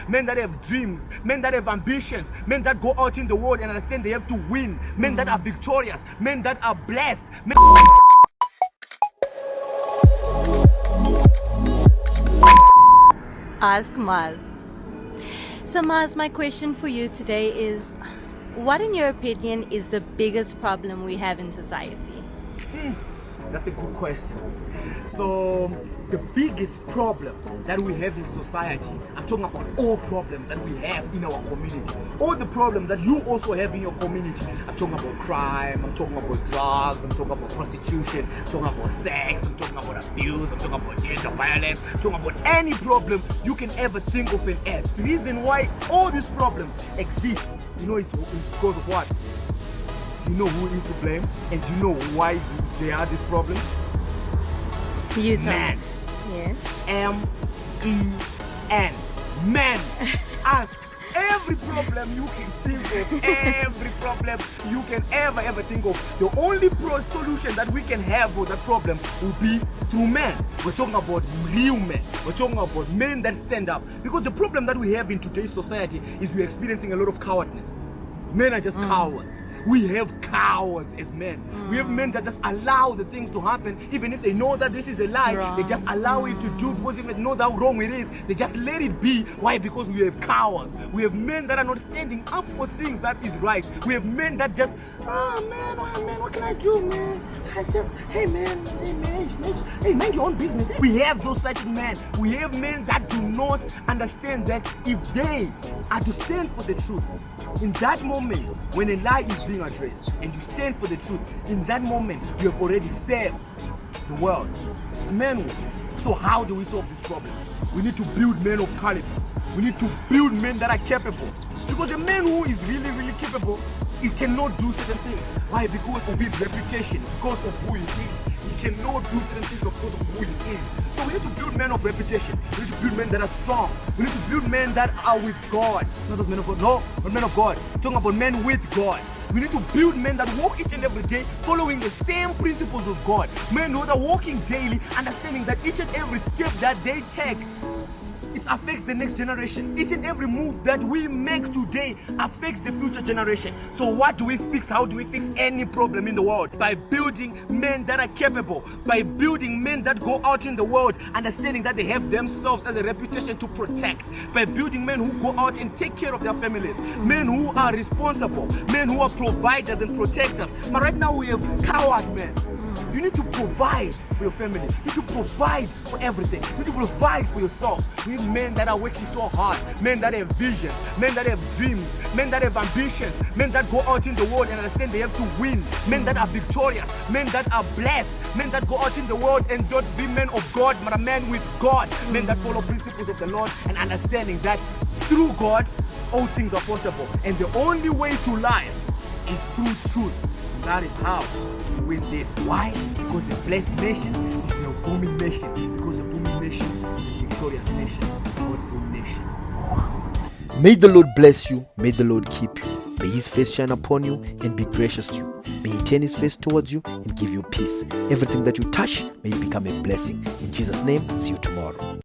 men that have dreams, men that have ambitions, men that go out in the world and understand they have to win, men that are victorious, men that are blessed. Ask Maz. So Maz, my question for you today is, what in your opinion is the biggest problem we have in society? That's a good question. So the biggest problem that we have in society, I'm talking about all problems that we have in our community, all the problems that you also have in your community. I'm talking about crime, I'm talking about drugs, I'm talking about prostitution, I'm talking about sex, I'm talking about abuse, I'm talking about gender violence, I'm talking about any problem you can ever think of on earth. The reason why all these problems exist, you know, it's because of what? Do you know who is to blame? And do you know why there are these problems? You tell Man. me. Yes. M-E-N. Man. Ask every problem you can think of, every problem you can ever think of. The only solution that we can have for that problem will be through men. We're talking about real men. We're talking about men that stand up. Because the problem that we have in today's society is we're experiencing a lot of cowardness. Men are just cowards. We have cowards as men. We have men that just allow the things to happen, even if they know that this is a lie. Wrong. They just allow it to do, because if they know how wrong it is, they just let it be. Why? Because we have cowards. We have men that are not standing up for things that is right. We have men that just, man, what can I do, man? Hey man, mind your own business. We have those such men. We have men that do not understand that if they are to stand for the truth, in that moment, when a lie is being addressed, and you stand for the truth, in that moment, you have already saved the world. It's manhood. So how do we solve this problem? We need to build men of caliber. We need to build men that are capable. Because a man who is really capable, he cannot do certain things. Why? Because of his reputation, because of who he is. He cannot do certain things because of who he is. So we need to build men of reputation. We need to build men that are strong. We need to build men that are with God. Not just men of God, no, but men of God. We're talking about men with God. We need to build men that walk each and every day following the same principles of God. Men who are walking daily, understanding that each and every step that they take, it affects the next generation. Each and every move that we make today affects the future generation. So what do we fix? How do we fix any problem in the world? By building men that are capable. By building men that go out in the world understanding that they have themselves as a reputation to protect. By building men who go out and take care of their families. Men who are responsible. Men who are providers and protectors. But right now we have coward men. You need to provide for your family. You need to provide for everything. You need to provide for yourself. We need men that are working so hard. Men that have visions. Men that have dreams. Men that have ambitions. Men that go out in the world and understand they have to win. Men that are victorious. Men that are blessed. Men that go out in the world and don't be men of God, but a man with God. Men that follow principles of the Lord and understanding that through God, all things are possible. And the only way to life is through truth. That is how we win this. Why? Because a blessed nation is a booming nation. Because a booming nation is a victorious nation. God-born nation. May the Lord bless you. May the Lord keep you. May his face shine upon you and be gracious to you. May he turn his face towards you and give you peace. Everything that you touch may become a blessing. In Jesus' name, see you tomorrow.